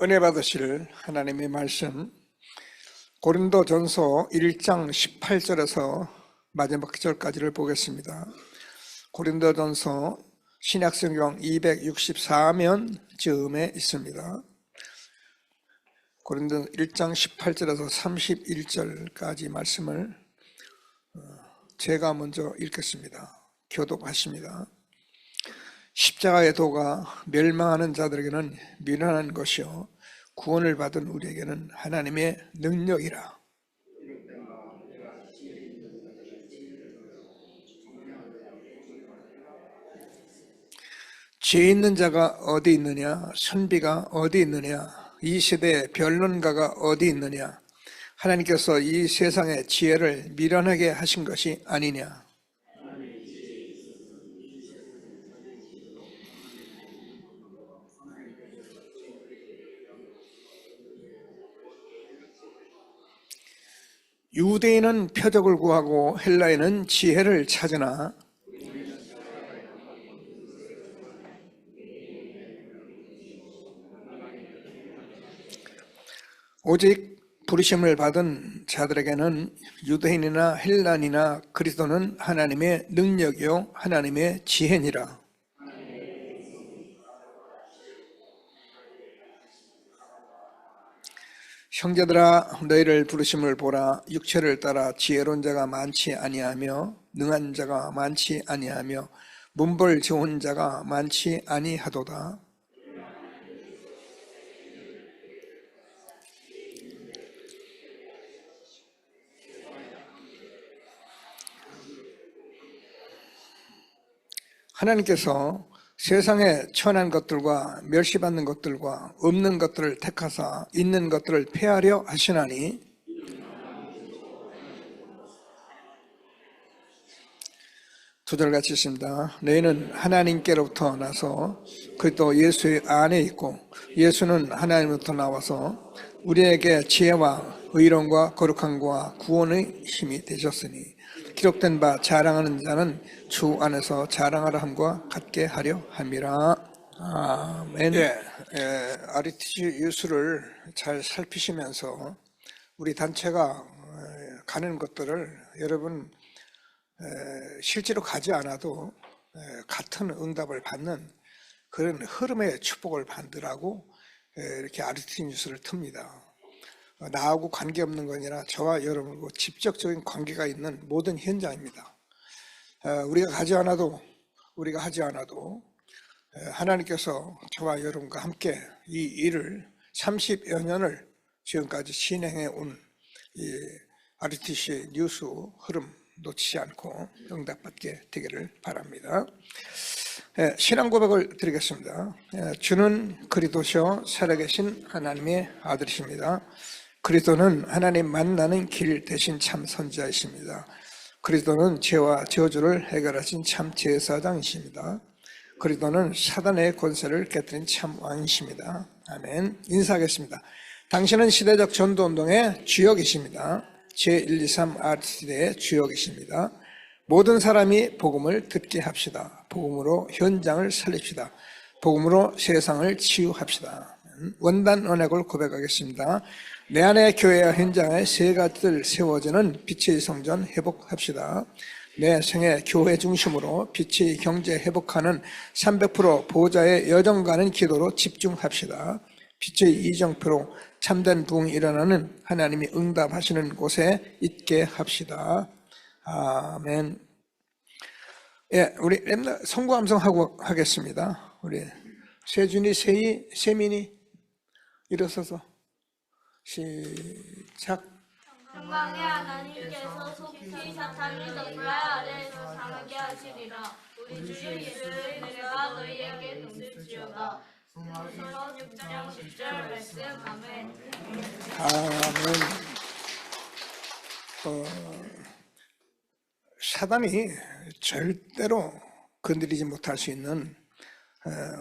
은혜 받으실 하나님의 말씀, 고린도전서 1장 18절에서 마지막 절까지를 보겠습니다. 고린도전서 신약성경 264면 즈음에 있습니다. 고린도 1장 18절에서 31절까지 말씀을 제가 먼저 읽겠습니다. 교독하십니다. 십자가의 도가 멸망하는 자들에게는 미련한 것이요 구원을 받은 우리에게는 하나님의 능력이라. 지혜 있는 자가 어디 있느냐? 선비가 어디 있느냐? 이 세대의 변론가가 어디 있느냐? 하나님께서 이 세상의 지혜를 미련하게 하신 것이 아니냐? 유대인은 표적을 구하고 헬라인은 지혜를 찾으나 오직 부르심을 받은 자들에게는 유대인이나 헬라인이나 그리스도는 하나님의 능력이요 하나님의 지혜니라. 형제들아, 너희를 부르심을 보라. 육체를 따라 지혜로운 자가 많지 아니하며 능한 자가 많지 아니하며 문벌 좋은 자가 많지 아니하도다. 하나님께서 세상에 천한 것들과 멸시받는 것들과 없는 것들을 택하사 있는 것들을 폐하려 하시나니 두 절 같이 있습니다. 너희는 하나님께로부터 나서 그리스도 예수의 안에 있고 예수는 하나님으로부터 나와서 우리에게 지혜와 의로움과 거룩함과 구원의 힘이 되셨으니 기록된 바 자랑하는 자는 주 안에서 자랑하라 함과 같게 하려 함이라. 아멘. RTG 유수를 잘 살피시면서 우리 단체가 가는 것들을 여러분 실제로 가지 않아도 같은 응답을 받는 그런 흐름의 축복을 받으라고 이렇게 RTG 뉴스를 틉니다. 나하고 관계없는 거 아니라 저와 여러분과 직접적인 관계가 있는 모든 현장입니다. 우리가 하지 않아도 하나님께서 저와 여러분과 함께 이 일을 30여 년을 지금까지 진행해 온 이 RTC 뉴스 흐름 놓치지 않고 응답받게 되기를 바랍니다. 신앙 고백을 드리겠습니다. 주는 그리스도시요 살아계신 하나님의 아들이십니다. 그리스도는 하나님 만나는 길 대신 참 선지자이십니다. 그리스도는 죄와 저주를 해결하신 참 제사장이십니다. 그리스도는 사단의 권세를 깨뜨린 참 왕이십니다. 아멘. 인사하겠습니다. 당신은 시대적 전도운동의 주역이십니다. 제123 RTC의 주역이십니다. 모든 사람이 복음을 듣게 합시다. 복음으로 현장을 살립시다. 복음으로 세상을 치유합시다. 원단 언약을 고백하겠습니다. 내 안에 교회와 현장에 세 가지를 세워지는 빛의 성전 회복합시다. 내 생애 교회 중심으로 빛의 경제 회복하는 300% 보호자의 여정 가는 기도로 집중합시다. 빛의 이정표로 참된 부흥이 일어나는 하나님이 응답하시는 곳에 있게 합시다. 아멘. 우리 성구함성하고 하겠습니다. 우리 세준이, 세민이 일어서서 시작. 평강의 하나님께서 속히 사탄을 덕불 아래에서 상하게 하시리라. 우리 주 예수의 은혜가 너희에게 넘칠지어다. 서서 6장 10절 말씀. 아멘. 아멘. 사단이 절대로 건드리지 못할 수 있는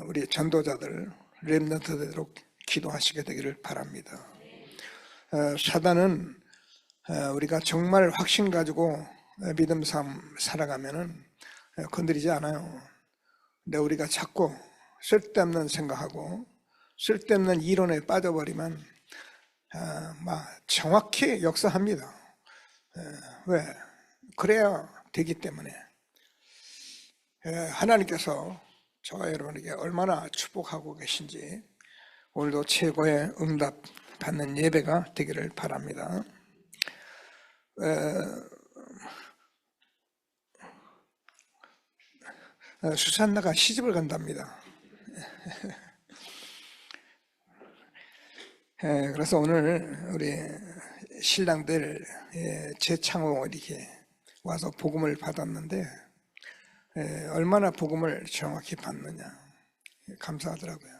우리 전도자들, 렘넌트대로 기도하시게 되기를 바랍니다. 사단은 우리가 정말 확신 가지고 믿음 삶 살아가면은 건드리지 않아요. 근데 우리가 자꾸 쓸데없는 생각하고 쓸데없는 이론에 빠져버리면 막 정확히 역사합니다. 왜? 그래야 되기 때문에. 하나님께서 저와 여러분에게 얼마나 축복하고 계신지 오늘도 최고의 응답 받는 예배가 되기를 바랍니다. 수산나가 시집을 간답니다. 그래서 오늘 우리 신랑들 재창호 이렇게 와서 복음을 받았는데 얼마나 복음을 정확히 받느냐 감사하더라고요.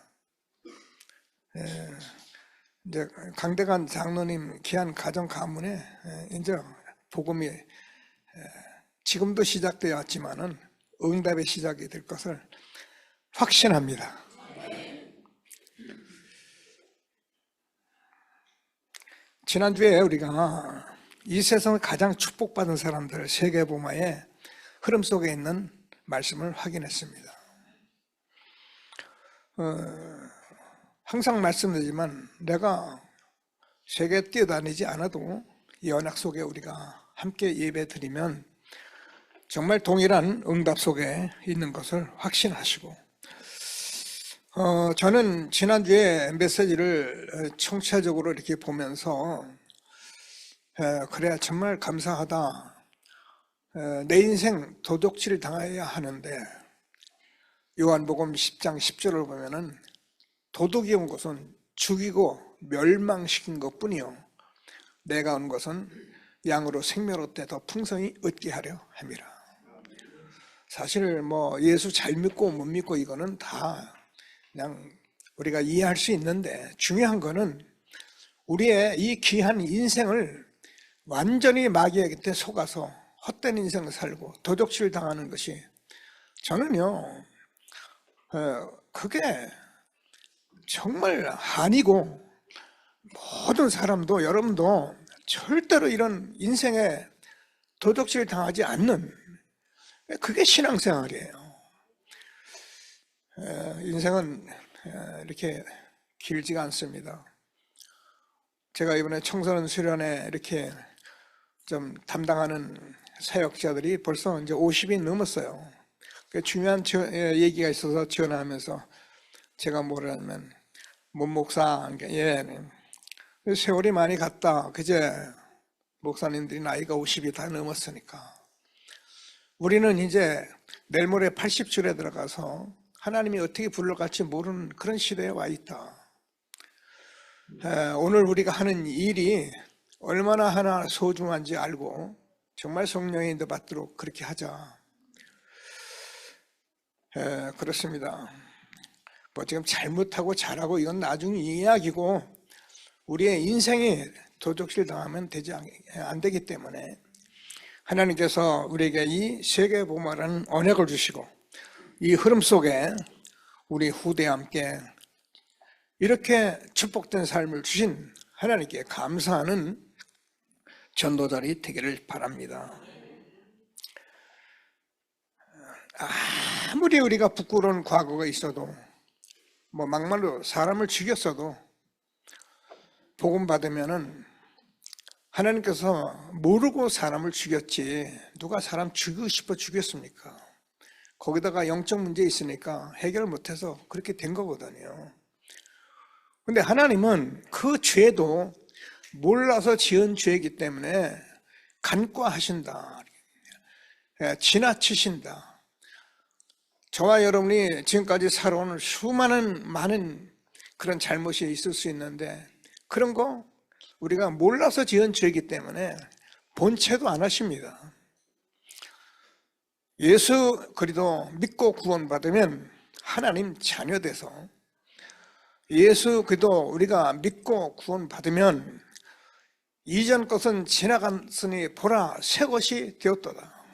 이제 강대관 장로님 귀한 가정 가문에 이제 복음이 지금도 시작되어 왔지만은 응답의 시작이 될 것을 확신합니다. 지난주에 우리가 이 세상을 가장 축복받은 사람들 세계복음화의 흐름 속에 있는 말씀을 확인했습니다. 항상 말씀드리지만 내가 세계 뛰어다니지 않아도 이 언약 속에 우리가 함께 예배 드리면 정말 동일한 응답 속에 있는 것을 확신하시고 저는 지난주에 메시지를 청취자적으로 이렇게 보면서 그래 정말 감사하다. 내 인생 도둑질 당해야 하는데 요한복음 10장 10절을 보면은 도둑이 온 것은 죽이고 멸망시킨 것뿐이요 내가 온 것은 양으로 생명 얻되 더 풍성히 얻게 하려 함이라. 사실 뭐 예수 잘 믿고 못 믿고 이거는 다 그냥 우리가 이해할 수 있는데 중요한 거는 우리의 이 귀한 인생을 완전히 마귀의 곁에 속아서 헛된 인생을 살고 도둑질 당하는 것이 저는요 그게 정말 한이고 모든 사람도 여러분도 절대로 이런 인생에 도둑질 당하지 않는 그게 신앙생활이에요. 인생은 이렇게 길지가 않습니다. 제가 이번에 청소년 수련회 이렇게 좀 담당하는 사역자들이 벌써 이제 50이 넘었어요. 중요한 얘기가 있어서 전화하면서 제가 뭐라냐면 목사 세월이 많이 갔다. 그제 목사님들이 나이가 50이 다 넘었으니까 우리는 이제 내일 모레 80줄에 들어가서 하나님이 어떻게 불러갈지 모르는 그런 시대에 와 있다. 오늘 우리가 하는 일이 얼마나 하나 소중한지 알고 정말 성령의 인도 받도록 그렇게 하자. 그렇습니다. 뭐 지금 잘못하고 잘하고 이건 나중 이야기고 우리의 인생이 도둑질 당하면 안 되기 때문에 하나님께서 우리에게 이 세계복음화라는 언약을 주시고 이 흐름 속에 우리 후대와 함께 이렇게 축복된 삶을 주신 하나님께 감사하는 전도자들이 되기를 바랍니다. 아무리 우리가 부끄러운 과거가 있어도 뭐 막말로 사람을 죽였어도 복음 받으면은 하나님께서 모르고 사람을 죽였지 누가 사람 죽이고 싶어 죽였습니까? 거기다가 영적 문제 있으니까 해결 못해서 그렇게 된 거거든요. 근데 하나님은 그 죄도 몰라서 지은 죄이기 때문에 간과하신다. 지나치신다. 저와 여러분이 지금까지 살아오는 수많은 많은 그런 잘못이 있을 수 있는데 그런 거 우리가 몰라서 지은 죄이기 때문에 본체도 안 하십니다. 예수 그리스도 믿고 구원받으면 하나님 자녀 돼서 예수 그리스도 우리가 믿고 구원받으면 이전 것은 지나갔으니 보라 새 것이 되었도다.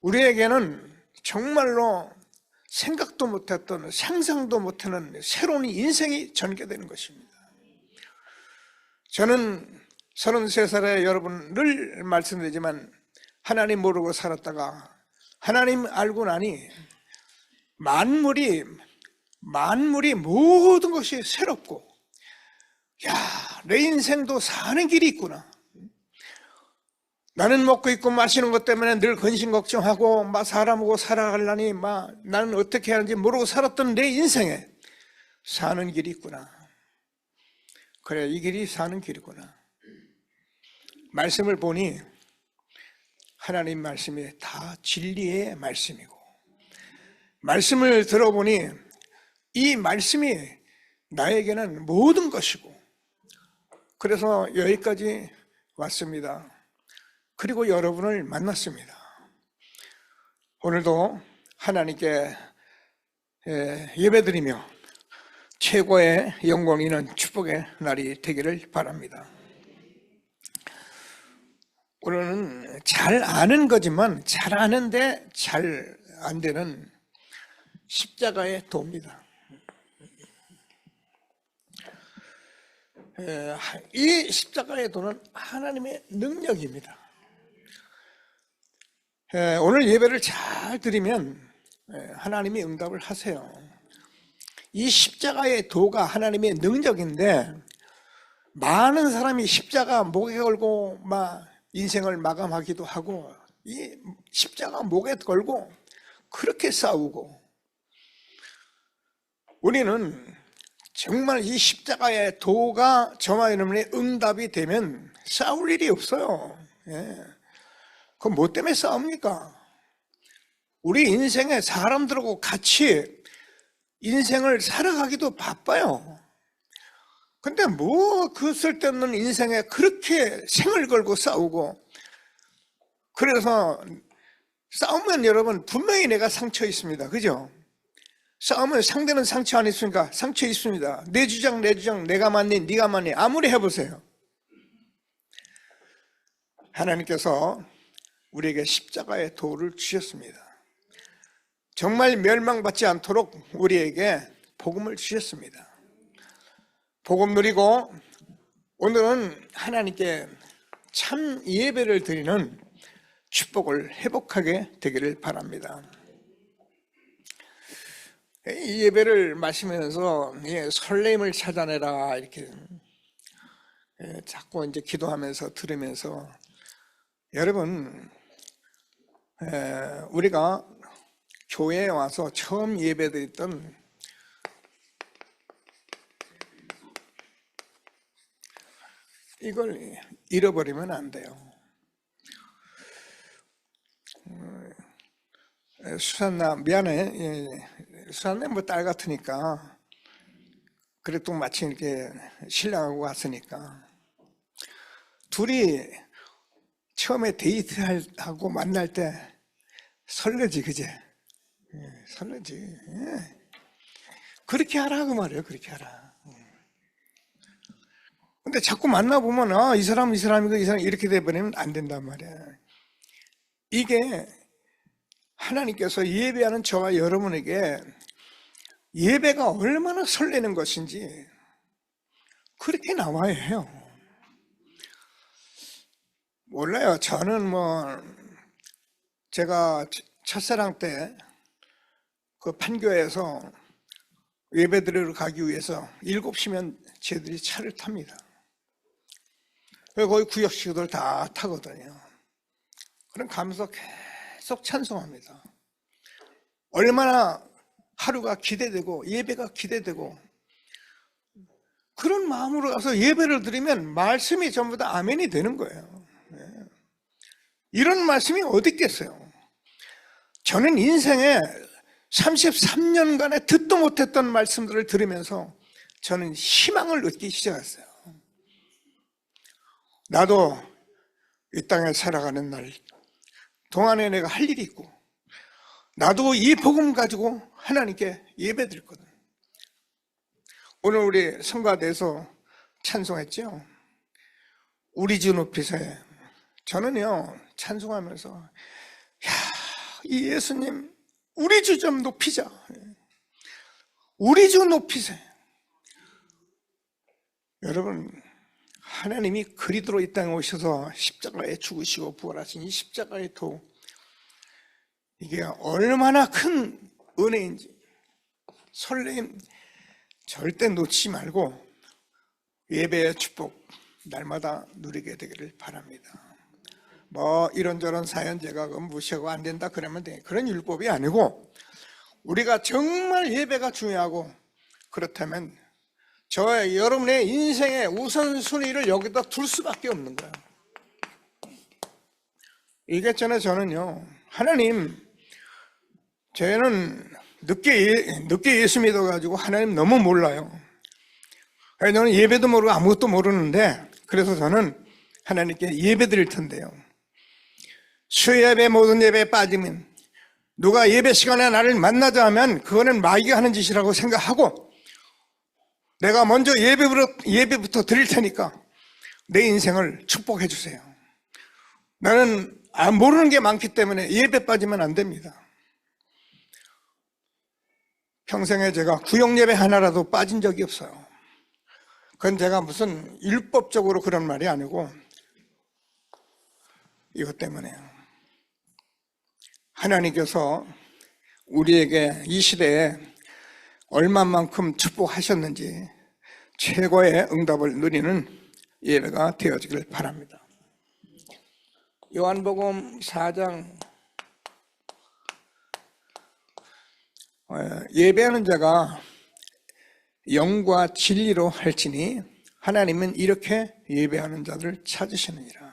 우리에게는 정말로 생각도 못했던 상상도 못하는 새로운 인생이 전개되는 것입니다. 저는 33살의 여러분 늘 말씀드리지만 하나님 모르고 살았다가 하나님 알고 나니 만물이 만물이 모든 것이 새롭고, 야, 내 인생도 사는 길이 있구나. 나는 먹고 입고 마시는 것 때문에 늘 근심 걱정하고 막 사람하고 살아가려니 막 나는 어떻게 하는지 모르고 살았던 내 인생에 사는 길이 있구나. 그래, 이 길이 사는 길이구나. 말씀을 보니 하나님 말씀이 다 진리의 말씀이고, 말씀을 들어보니 이 말씀이 나에게는 모든 것이고, 그래서 여기까지 왔습니다. 그리고 여러분을 만났습니다. 오늘도 하나님께 예배드리며 최고의 영광 있는 축복의 날이 되기를 바랍니다. 오늘은 잘 아는 거지만 잘 아는데 잘 안 되는 십자가의 도입니다. 이 십자가의 도는 하나님의 능력입니다. 오늘 예배를 잘 드리면 하나님이 응답을 하세요. 이 십자가의 도가 하나님의 능력인데, 많은 사람이 십자가 목에 걸고 막 인생을 마감하기도 하고, 이 십자가 목에 걸고 그렇게 싸우고, 우리는 정말 이 십자가의 도가 저와 여러분의 응답이 되면 싸울 일이 없어요. 그럼 뭐 때문에 싸웁니까? 우리 인생에 사람들하고 같이 인생을 살아가기도 바빠요. 근데 뭐 그 쓸데없는 인생에 그렇게 생을 걸고 싸우고, 그래서 싸우면 여러분 분명히 내가 상처 있습니다. 그죠? 싸우면 상대는 상처 안 있습니까? 상처 있습니다. 내 주장 내가 맞니 네가 맞니 아무리 해보세요. 하나님께서 우리에게 십자가의 도를 주셨습니다. 정말 멸망받지 않도록 우리에게 복음을 주셨습니다. 복음 누리고 오늘은 하나님께 참 예배를 드리는 축복을 회복하게 되기를 바랍니다. 이 예배를 마시면서 설렘을 찾아내라 이렇게 자꾸 이제 기도하면서 들으면서, 여러분 우리가 교회에 와서 처음 예배드렸던 이걸 잃어버리면 안 돼요. 수산나 미안해. 수산나 뭐 딸 같으니까 그래도 마침 이렇게 신랑하고 왔으니까 둘이 처음에 데이트하고 만날 때 설레지, 그제? 설레지. 그렇게 하라고 말이에요. 그렇게 하라. 근데 자꾸 만나보면 이 사람 이 사람이고 이 사람 이렇게 돼버리면 안 된단 말이야. 이게 하나님께서 예배하는 저와 여러분에게 예배가 얼마나 설레는 것인지 그렇게 나와야 해요. 몰라요. 저는 제가 첫사랑 때 그 판교에서 예배드리러 가기 위해서 7시면 쟤들이 차를 탑니다. 거기 구역식들 다 타거든요. 그럼 가면서 계속 찬송합니다. 얼마나 하루가 기대되고 예배가 기대되고, 그런 마음으로 가서 예배를 드리면 말씀이 전부 다 아멘이 되는 거예요. 이런 말씀이 어디 있겠어요? 저는 인생에 33년간에 듣도 못했던 말씀들을 들으면서 저는 희망을 얻기 시작했어요. 나도 이 땅에 살아가는 날 동안에 내가 할 일이 있고, 나도 이 복음 가지고 하나님께 예배드릴 거다. 오늘 우리 성가대에서 찬송했죠. 우리 주 높이세. 저는요 찬송하면서 이 예수님 우리 주 좀 높이자. 우리 주 높이세. 여러분, 하나님이 그리스도로 이 땅에 오셔서 십자가에 죽으시고 부활하신 이 십자가의 도, 이게 얼마나 큰 은혜인지, 설레임 절대 놓치지 말고 예배의 축복 날마다 누리게 되기를 바랍니다. 뭐 이런저런 사연 제가 무시하고 안 된다 그러면 돼. 그런 율법이 아니고 우리가 정말 예배가 중요하고 그렇다면 여러분의 인생의 우선순위를 여기다 둘 수밖에 없는 거예요. 얘기했잖아요. 저는요, 하나님, 저는 늦게 예수 믿어가지고 하나님 너무 몰라요. 저는 예배도 모르고 아무것도 모르는데, 그래서 저는 하나님께 예배 드릴 텐데요. 수예배 모든 예배에 빠지면 누가 예배 시간에 나를 만나자 하면 그거는 마귀가 하는 짓이라고 생각하고 내가 먼저 예배부터 드릴 테니까 내 인생을 축복해 주세요. 나는 모르는 게 많기 때문에 예배 빠지면 안 됩니다. 평생에 제가 구역 예배 하나라도 빠진 적이 없어요. 그건 제가 무슨 율법적으로 그런 말이 아니고 이것 때문에요. 하나님께서 우리에게 이 시대에 얼마만큼 축복하셨는지 최고의 응답을 누리는 예배가 되어지길 바랍니다. 요한복음 4장 예배하는 자가 영과 진리로 할지니 하나님은 이렇게 예배하는 자들을 찾으시느니라.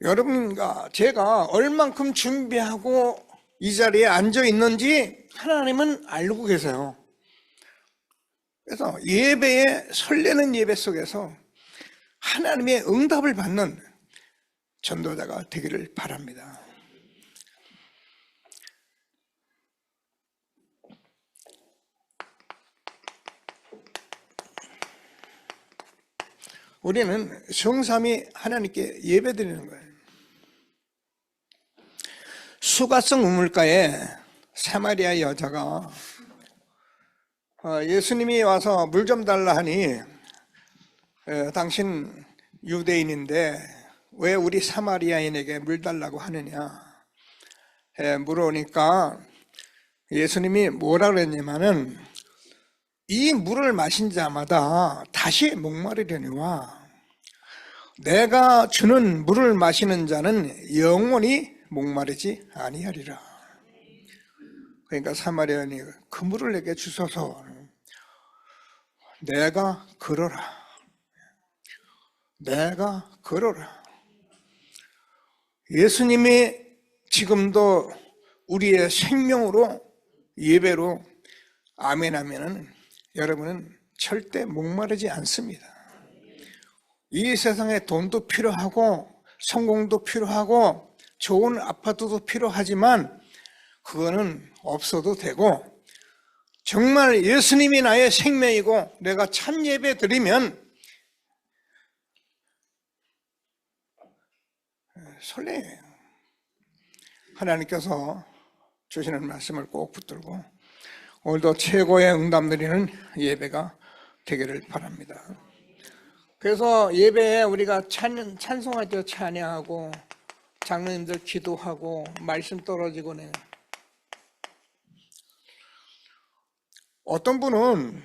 여러분과 제가 얼만큼 준비하고 이 자리에 앉아 있는지 하나님은 알고 계세요. 그래서 예배에 설레는 예배 속에서 하나님의 응답을 받는 전도자가 되기를 바랍니다. 우리는 성삼위 하나님께 예배드리는 거예요. 수가성 우물가에 사마리아 여자가 예수님이 와서 물 좀 달라 하니 당신 유대인인데 왜 우리 사마리아인에게 물 달라고 하느냐 물어보니까 예수님이 뭐라 그랬냐면은 이 물을 마신 자마다 다시 목마르려니와 내가 주는 물을 마시는 자는 영원히 목마르지 아니하리라. 그러니까 사마리아인이 그 물을 내게 주소서. 내가 그러라. 내가 그러라. 예수님이 지금도 우리의 생명으로 예배로 아멘 하면은 여러분은 절대 목마르지 않습니다. 이 세상에 돈도 필요하고 성공도 필요하고 좋은 아파트도 필요하지만 그거는 없어도 되고 정말 예수님이 나의 생명이고 내가 참 예배 드리면 설레요. 하나님께서 주시는 말씀을 꼭 붙들고 오늘도 최고의 응답 누리는 예배가 되기를 바랍니다. 그래서 예배에 우리가 찬송할 때 찬양하고 장로님들 기도하고 말씀 떨어지고는 어떤 분은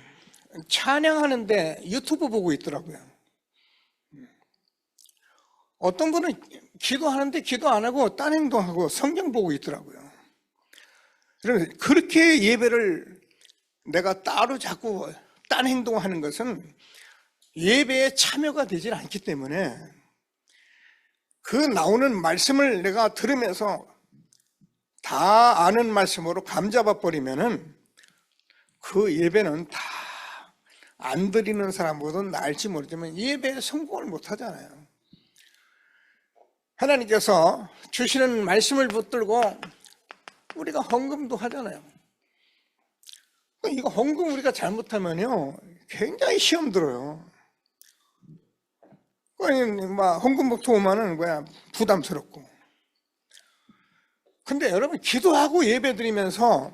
찬양하는데 유튜브 보고 있더라고요. 어떤 분은 기도하는데 기도 안 하고 딴 행동하고 성경 보고 있더라고요. 그렇게 예배를 내가 따로 자꾸 딴 행동하는 것은 예배에 참여가 되질 않기 때문에 그 나오는 말씀을 내가 들으면서 다 아는 말씀으로 감잡아 버리면은 그 예배는 다 안 드리는 사람보다는 나을지 모르지만 예배에 성공을 못 하잖아요. 하나님께서 주시는 말씀을 붙들고 우리가 헌금도 하잖아요. 이거 헌금 우리가 잘못하면요 굉장히 시험 들어요. 막 헌금부터 오면은 부담스럽고. 근데 여러분 기도하고 예배 드리면서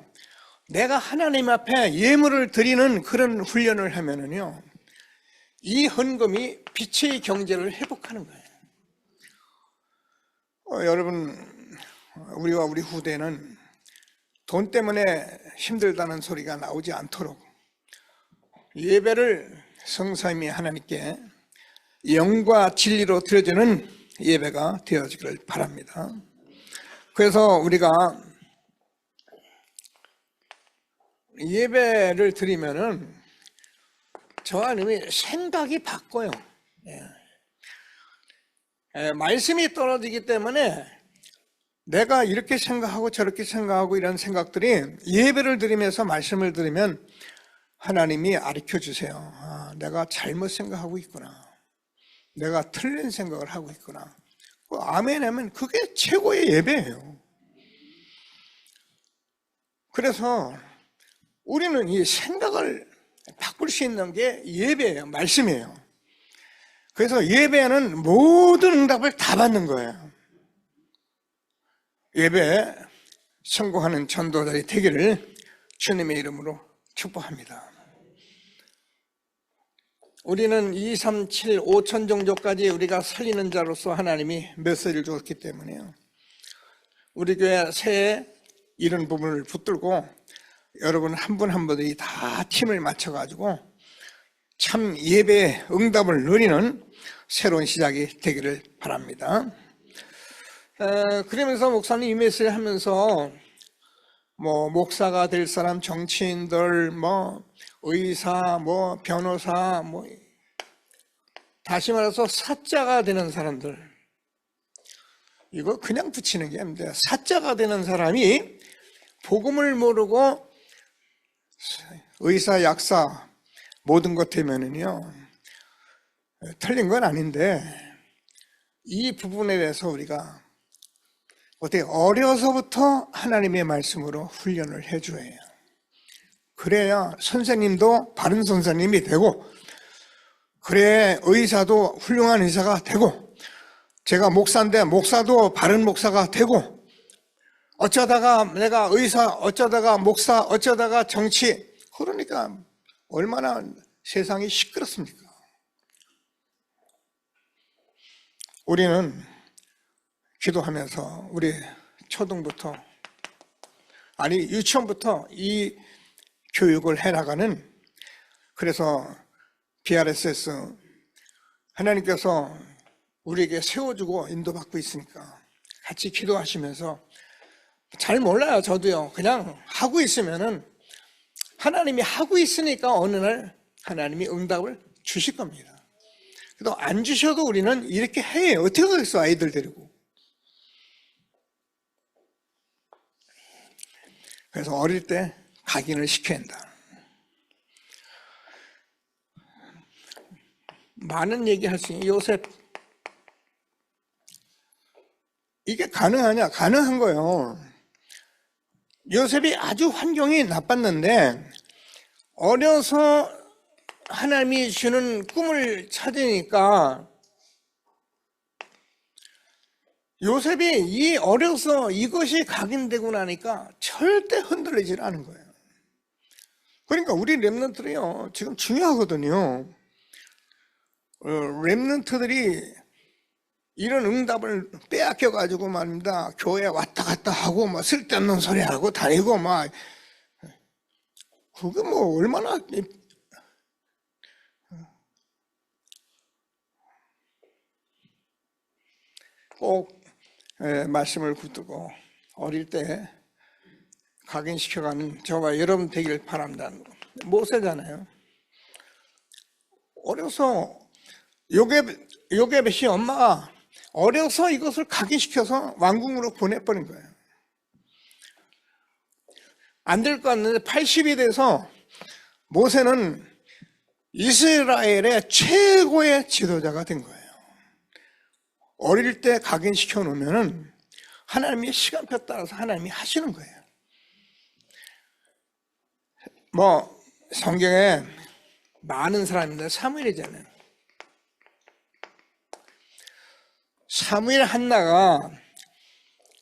내가 하나님 앞에 예물을 드리는 그런 훈련을 하면은요 이 헌금이 빛의 경제를 회복하는 거예요. 여러분 우리와 우리 후대는 돈 때문에 힘들다는 소리가 나오지 않도록 예배를 성삼위 하나님께 영과 진리로 드려지는 예배가 되어지기를 바랍니다. 그래서 우리가 예배를 드리면은 저 하나님이 생각이 바꿔요. 말씀이 떨어지기 때문에 내가 이렇게 생각하고 저렇게 생각하고 이런 생각들이 예배를 드리면서 말씀을 들으면 하나님이 가르쳐 주세요. 아, 내가 잘못 생각하고 있구나. 내가 틀린 생각을 하고 있구나. 아멘 하면 그게 최고의 예배예요. 그래서 우리는 이 생각을 바꿀 수 있는 게 예배예요. 말씀이에요. 그래서 예배는 모든 응답을 다 받는 거예요. 예배에 성공하는 전도자의 되기를 주님의 이름으로 축복합니다. 우리는 2, 3, 7, 5천 정도까지 우리가 살리는 자로서 하나님이 메시지를 주었기 때문에요. 우리 교회 새해 이런 부분을 붙들고 여러분 한 분 한 분들이 다 팀을 맞춰가지고 참 예배의 응답을 누리는 새로운 시작이 되기를 바랍니다. 그러면서 목사님 이 메시지를 하면서 뭐 목사가 될 사람, 정치인들, 뭐 의사, 뭐 변호사, 뭐 다시 말해서 사자가 되는 사람들, 이거 그냥 붙이는 게 아닙니다. 사자가 되는 사람이 복음을 모르고 의사, 약사 모든 것 되면은요 틀린 건 아닌데 이 부분에 대해서 우리가 어떻게 어려서부터 하나님의 말씀으로 훈련을 해줘야 해요. 그래야 선생님도 바른 선생님이 되고, 그래 의사도 훌륭한 의사가 되고, 제가 목사인데 목사도 바른 목사가 되고, 어쩌다가 내가 의사, 어쩌다가 목사, 어쩌다가 정치, 그러니까 얼마나 세상이 시끄럽습니까? 우리는 기도하면서 우리 초등부터, 아니 유치원부터 이 교육을 해나가는, 그래서 BRSS 하나님께서 우리에게 세워주고 인도받고 있으니까 같이 기도하시면서, 잘 몰라요 저도요. 그냥 하고 있으면은 하나님이 하고 있으니까 어느 날 하나님이 응답을 주실 겁니다. 그래도 안 주셔도 우리는 이렇게 해요. 어떻게 하겠어 아이들 데리고. 그래서 어릴 때 각인을 시켜야 한다. 많은 얘기할 수 있는 요셉, 이게 가능하냐? 가능한 거예요. 요셉이 아주 환경이 나빴는데 어려서 하나님이 주는 꿈을 찾으니까 요셉이 이 어려서 이것이 각인되고 나니까 절대 흔들리질 않은 거예요. 그러니까 우리 렘넌트들이요 지금 중요하거든요. 렘넌트들이 이런 응답을 빼앗겨가지고 말입니다. 교회 왔다 갔다 하고 막 쓸데없는 소리 하고 다니고 막, 그게 뭐 얼마나 꼭 말씀을 붙들고 어릴 때 각인시켜가는 저와 여러분 되기를 바랍니다. 모세잖아요. 어려서 요게벳이 엄마가 어려서 이것을 각인시켜서 왕궁으로 보내버린 거예요. 안 될 것 같는데 80이 돼서 모세는 이스라엘의 최고의 지도자가 된 거예요. 어릴 때 각인시켜 놓으면 하나님의 시간표 따라서 하나님이 하시는 거예요. 뭐 성경에 많은 사람인데 사무엘이잖아요. 사무엘 한나가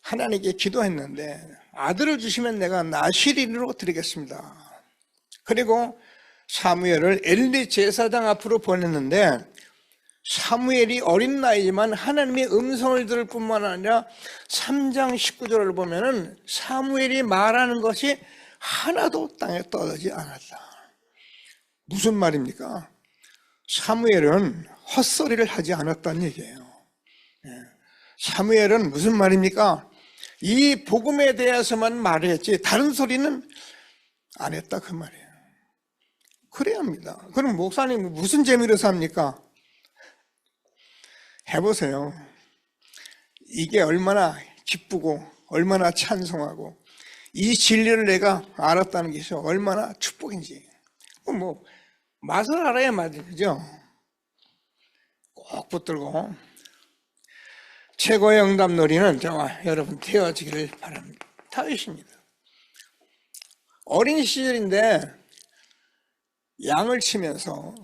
하나님께 기도했는데 아들을 주시면 내가 나시린으로 드리겠습니다. 그리고 사무엘을 엘리 제사장 앞으로 보냈는데 사무엘이 어린 나이지만 하나님의 음성을 들을 뿐만 아니라 3장 19절을 보면은 사무엘이 말하는 것이 하나도 땅에 떨어지지 않았다. 무슨 말입니까? 사무엘은 헛소리를 하지 않았다는 얘기예요. 사무엘은 무슨 말입니까? 이 복음에 대해서만 말했지 다른 소리는 안 했다 그 말이에요. 그래야 합니다. 그럼 목사님 무슨 재미로 삽니까? 해보세요. 이게 얼마나 기쁘고 얼마나 찬송하고 이 진리를 내가 알았다는 것이 얼마나 축복인지 뭐 맛을 알아야 말이죠. 꼭 붙들고 최고의 응답놀이는 저와 여러분 되어지기를 바랍니다. 다윗입니다. 어린 시절인데 양을 치면서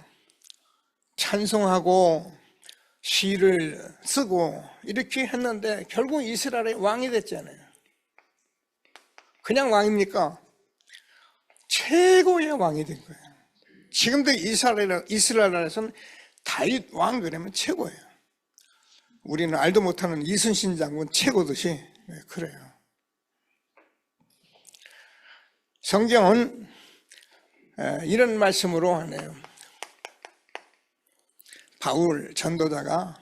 찬송하고 시를 쓰고 이렇게 했는데 결국 이스라엘의 왕이 됐잖아요. 그냥 왕입니까? 최고의 왕이 된 거예요. 지금도 이스라엘에서는 다윗 왕 그러면 최고예요. 우리는 알도 못하는 이순신 장군 최고듯이 그래요. 성경은 이런 말씀으로 하네요. 바울 전도자가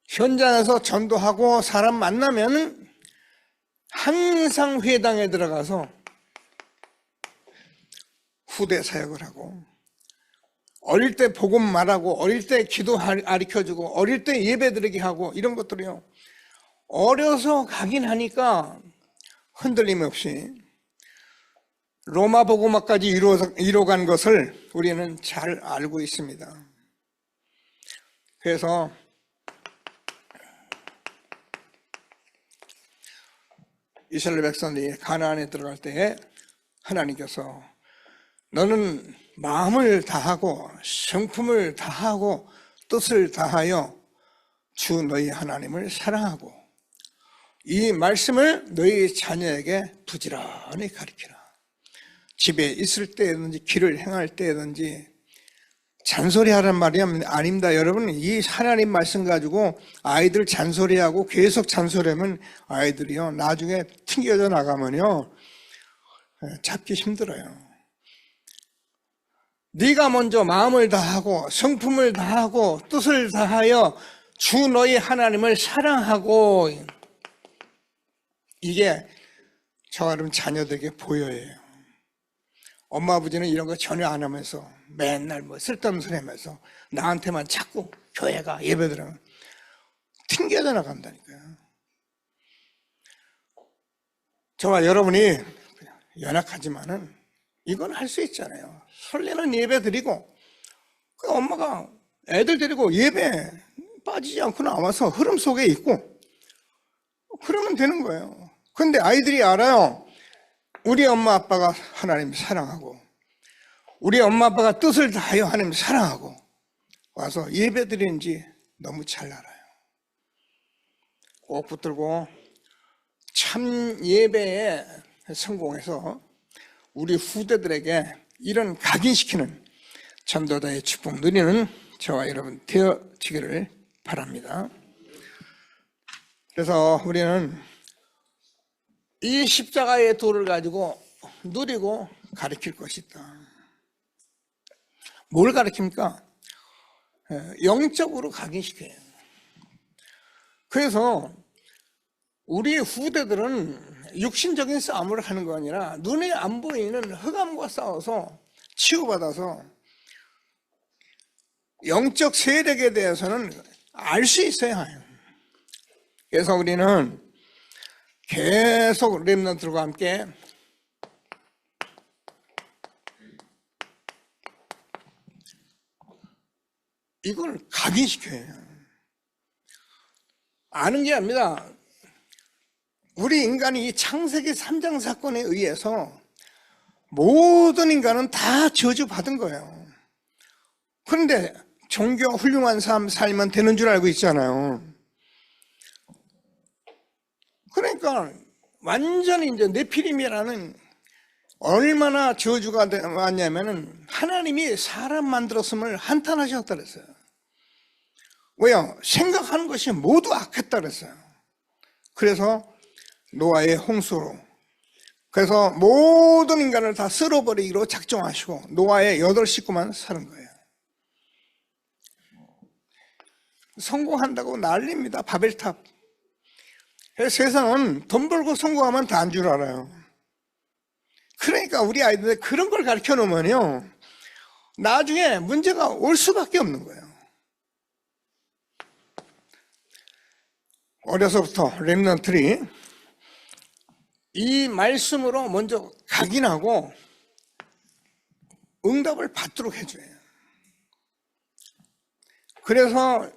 현장에서 전도하고 사람 만나면 항상 회당에 들어가서 후대 사역을 하고 어릴 때 복음 말하고 어릴 때 기도 가르쳐주고 어릴 때 예배 드리게 하고 이런 것들이요. 어려서 가긴 하니까 흔들림 없이 로마 복음화까지 이루어간 것을 우리는 잘 알고 있습니다. 그래서 이스라엘 백성들이 가나안에 들어갈 때 하나님께서 너는 마음을 다하고 성품을 다하고 뜻을 다하여 주 너희 하나님을 사랑하고 이 말씀을 너희 자녀에게 부지런히 가르치라. 집에 있을 때든지 길을 행할 때든지 잔소리하란 말이 아닙니다. 여러분 이 하나님 말씀 가지고 아이들 잔소리하고 계속 잔소리하면 아이들이요 나중에 튕겨져 나가면요 잡기 힘들어요. 네가 먼저 마음을 다하고 성품을 다하고 뜻을 다하여 주 너희 하나님을 사랑하고 이게 저 여러분 자녀들에게 보여요. 엄마 아버지는 이런 거 전혀 안 하면서 맨날 뭐 쓸데없는 소리 하면서 나한테만 자꾸 교회가 예배드리면 튕겨져 나간다니까요. 저와 여러분이 연약하지만은 이건 할 수 있잖아요. 설레는 예배 드리고 그 엄마가 애들 데리고 예배 빠지지 않고 나와서 흐름 속에 있고 그러면 되는 거예요. 그런데 아이들이 알아요. 우리 엄마 아빠가 하나님 사랑하고 우리 엄마 아빠가 뜻을 다하여 하나님 사랑하고 와서 예배 드리는지 너무 잘 알아요. 꼭 붙들고 참 예배에 성공해서 우리 후대들에게 이런 각인시키는 전도자의 축복 누리는 저와 여러분 되어지기를 바랍니다. 그래서 우리는 이 십자가의 도를 가지고 누리고 가르칠 것이 있다. 뭘 가르칩니까? 영적으로 각인시켜요. 그래서 우리 후대들은 육신적인 싸움을 하는 거 아니라 눈에 안 보이는 흑암과 싸워서 치유받아서 영적 세력에 대해서는 알 수 있어야 해요. 그래서 우리는 계속 렘넌트들과 함께 이걸 각인시켜야 해요. 아는 게 아닙니다. 우리 인간이 이 창세기 3장 사건에 의해서 모든 인간은 다 저주받은 거예요. 그런데 종교 훌륭한 삶 살면 되는 줄 알고 있잖아요. 그러니까 완전히 이제 네피림이라는 얼마나 저주가 왔냐면은 하나님이 사람 만들었음을 한탄하셨다 그랬어요. 왜요? 생각하는 것이 모두 악했다 그랬어요. 그래서 노아의 홍수로 그래서 모든 인간을 다 쓸어버리기로 작정하시고 노아의 8 식구만 사는 거예요. 성공한다고 난립니다. 바벨탑. 세상은 돈 벌고 성공하면 다인 줄 알아요. 그러니까 우리 아이들한테 그런 걸 가르쳐 놓으면요, 나중에 문제가 올 수밖에 없는 거예요. 어려서부터 렘넌트들이 이 말씀으로 먼저 각인하고 응답을 받도록 해줘요. 그래서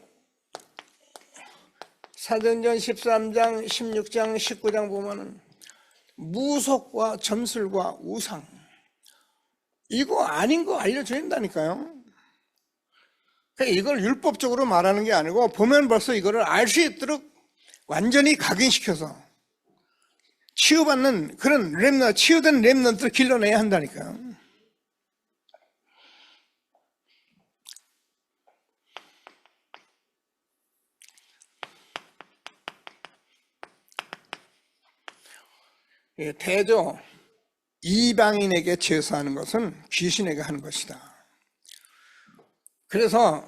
사도행전 13장, 16장, 19장 보면은 무속과 점술과 우상, 이거 아닌 거 알려줘야 된다니까요. 그러니까 이걸 율법적으로 말하는 게 아니고 보면 벌써 이거를 알 수 있도록 완전히 각인시켜서 치유받는 그런 렘넌트, 치유된 렘넌트를 길러내야 한다니까요. 대조 이방인에게 제사하는 것은 귀신에게 하는 것이다. 그래서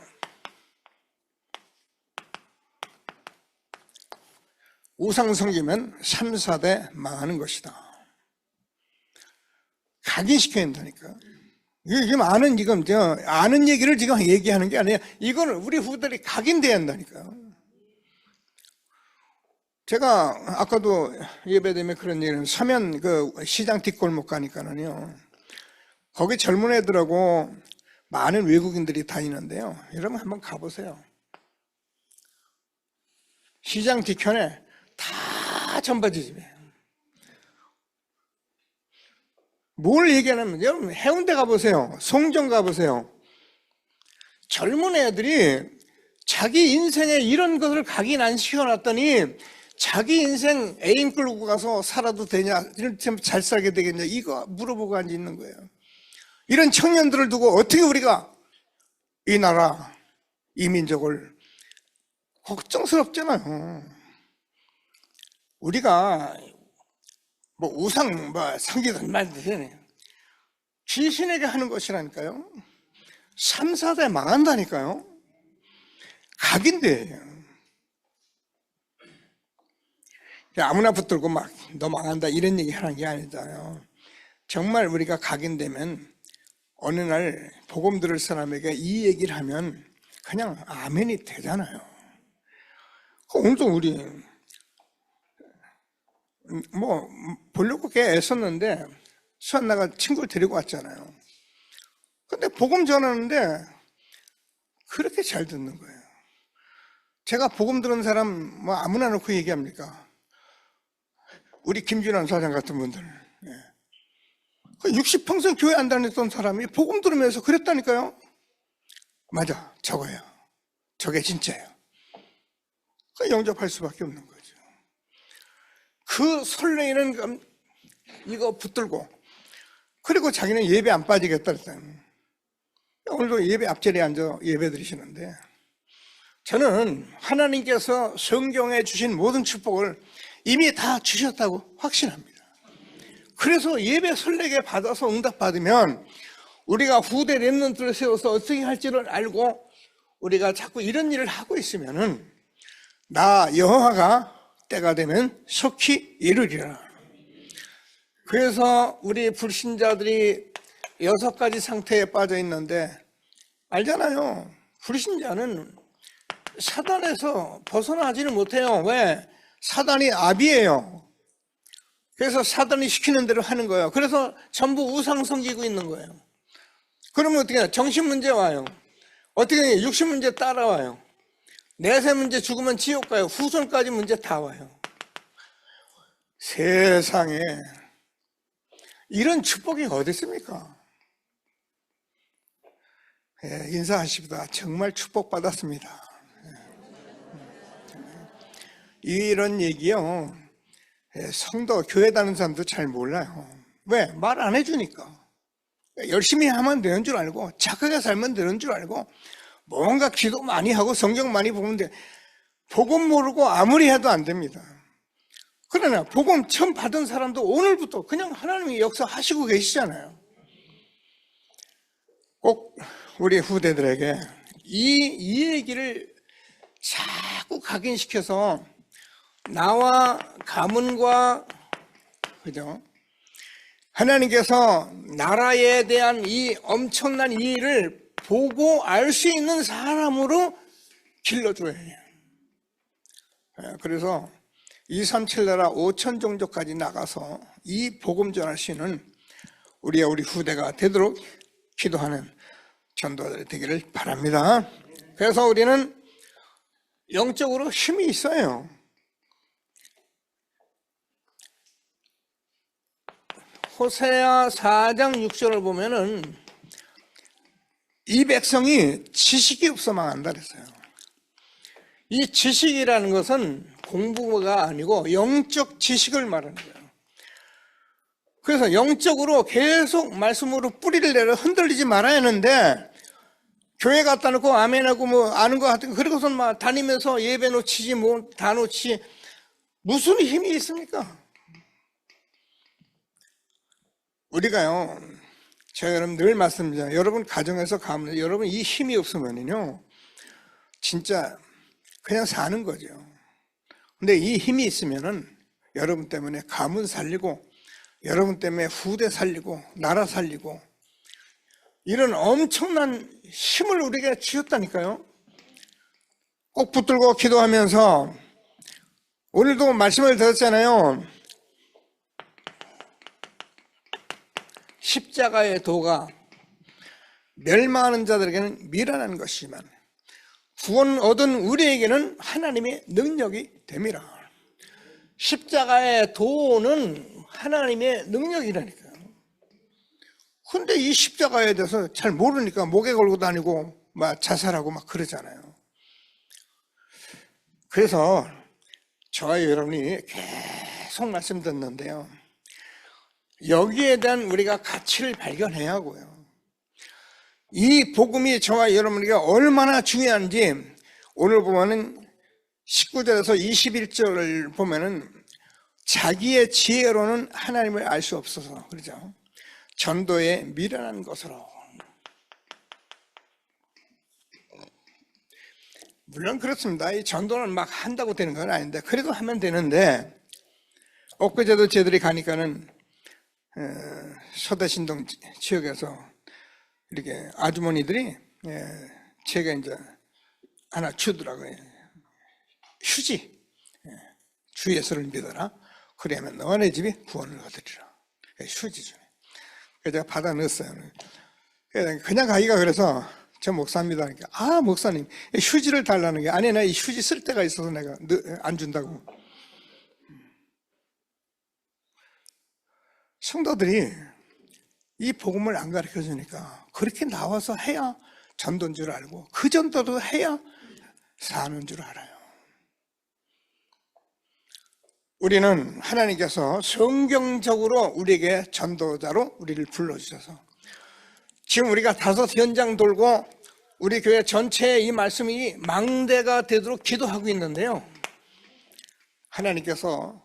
우상 섬기면 3, 4대 망하는 것이다. 각인시켜야 된다니까. 지금 아는 얘기를 지금 얘기하는 게 아니라 이거는 우리 후대들이 각인돼야 한다니까요. 제가 아까도 예배되면 그런 얘기는 서면 그 시장 뒷골목 가니까는요, 거기 젊은 애들하고 많은 외국인들이 다니는데요. 여러분 한번 가보세요. 시장 뒤편에 다 전바지 집이에요. 뭘 얘기하냐면 여러분 해운대 가보세요. 송정 가보세요. 젊은 애들이 자기 인생에 이런 것을 각인 안 시켜놨더니 자기 인생 애인 끌고 가서 살아도 되냐, 잘 살게 되겠냐, 이거 물어보고 앉아있는 거예요. 이런 청년들을 두고 어떻게 우리가 이 나라, 이 민족을, 걱정스럽잖아요. 우리가 뭐 우상 상기든 말든 귀신에게 하는 것이라니까요. 3, 4대 망한다니까요. 각인데 아무나 붙들고 막 너 망한다 이런 얘기 하는 게 아니잖아요. 정말 우리가 각인되면 어느 날 복음 들을 사람에게 이 얘기를 하면 그냥 아멘이 되잖아요. 오늘도 우리 뭐 보려고 꽤 애썼는데 수원 나가 친구를 데리고 왔잖아요. 근데 복음 전하는데 그렇게 잘 듣는 거예요. 제가 복음 들은 사람 뭐 아무나 놓고 얘기합니까? 우리 김준환 사장 같은 분들, 60평생 교회 안 다녔던 사람이 복음 들으면서 그랬다니까요. 맞아, 저거예요. 저게 진짜예요. 영접할 수밖에 없는 거죠. 그 설레이는 이거 붙들고, 그리고 자기는 예배 안 빠지겠다 그랬더니 오늘도 예배 앞자리에 앉아 예배 드리시는데, 저는 하나님께서 성경에 주신 모든 축복을 이미 다 주셨다고 확신합니다. 그래서 예배 설레게 받아서 응답받으면 우리가 후대 렘넌트를 세워서 어떻게 할지를 알고 우리가 자꾸 이런 일을 하고 있으면은 나 여호와가 때가 되면 속히 이루리라. 그래서 우리 불신자들이 6가지 상태에 빠져 있는데 알잖아요. 불신자는 사단에서 벗어나지는 못해요. 왜? 사단이 아비예요. 그래서 사단이 시키는 대로 하는 거예요. 그래서 전부 우상 섬기고 있는 거예요. 그러면 어떻게 해요? 정신 문제 와요. 어떻게 해요? 육신 문제 따라와요. 내세 문제 죽으면 지옥 가요. 후손까지 문제 다 와요. 세상에 이런 축복이 어디 있습니까? 인사하십니다. 정말 축복받았습니다. 이런 얘기요, 성도, 교회 다니는 사람도 잘 몰라요. 왜? 말 안 해주니까. 열심히 하면 되는 줄 알고, 착하게 살면 되는 줄 알고, 뭔가 기도 많이 하고 성경 많이 보면 돼. 복음 모르고 아무리 해도 안 됩니다. 그러나 복음 처음 받은 사람도 오늘부터 그냥 하나님이 역사하시고 계시잖아요. 꼭 우리 후대들에게 이 얘기를 자꾸 각인시켜서 나와 가문과, 그죠? 하나님께서 나라에 대한 이 엄청난 일을 보고 알 수 있는 사람으로 길러줘야 해요. 그래서 237 나라 5천 종족까지 나가서 이 복음 전할 수 있는 우리 후대가 되도록 기도하는 전도자들이 되기를 바랍니다. 그래서 우리는 영적으로 힘이 있어요. 호세아 4장 6절을 보면은 이 백성이 지식이 없어 망한다 그랬어요. 이 지식이라는 것은 공부가 아니고 영적 지식을 말하는 거예요. 그래서 영적으로 계속 말씀으로 뿌리를 내려 흔들리지 말아야 하는데, 교회 갖다 놓고 아멘하고 뭐 아는 것 같은, 그러고서 막 다니면서 예배 놓치지 뭐 다 놓치, 무슨 힘이 있습니까? 우리가요, 제가 여러분 늘 말씀드리잖아요. 여러분 가정에서 가면 여러분 이 힘이 없으면요 진짜 그냥 사는 거죠. 근데 이 힘이 있으면은 여러분 때문에 가문 살리고, 여러분 때문에 후대 살리고, 나라 살리고, 이런 엄청난 힘을 우리가 주셨다니까요. 꼭 붙들고 기도하면서, 오늘도 말씀을 들었잖아요. 십자가의 도가 멸망하는 자들에게는 미련한 것이지만 구원 얻은 우리에게는 하나님의 능력이 됨이라. 십자가의 도는 하나님의 능력이라니까요. 근데 이 십자가에 대해서 잘 모르니까 목에 걸고 다니고 막 자살하고 막 그러잖아요. 그래서 저와 여러분이 계속 말씀 듣는데요, 여기에 대한 우리가 가치를 발견해야 하고요, 이 복음이 저와 여러분에게 얼마나 중요한지 오늘 보면은 19절에서 21절을 보면은 자기의 지혜로는 하나님을 알 수 없어서, 그러죠? 전도에 미련한 것으로. 물론 그렇습니다. 이 전도는 막 한다고 되는 건 아닌데, 그래도 하면 되는데, 엊그제도 저희들이 가니까는 서대신동 지역에서 이렇게 아주머니들이 제가 이제 하나 주더라고요. 휴지. 주 예수를 믿어라. 그러면 너네 집이 구원을 얻으리라. 휴지 주네. 그래서 제가 받아 넣었어요. 그냥 가기가 그래서 저 목사입니다. 그러니까, 아, 목사님, 휴지를 달라는 게, 아니, 나 이 휴지 쓸 때가 있어서 내가 안 준다고. 성도들이 이 복음을 안 가르쳐 주니까 그렇게 나와서 해야 전도인 줄 알고, 그 전도도 해야 사는 줄 알아요. 우리는 하나님께서 성경적으로 우리에게 전도자로 우리를 불러주셔서 지금 우리가 5 현장 돌고 우리 교회 전체에 이 말씀이 망대가 되도록 기도하고 있는데요, 하나님께서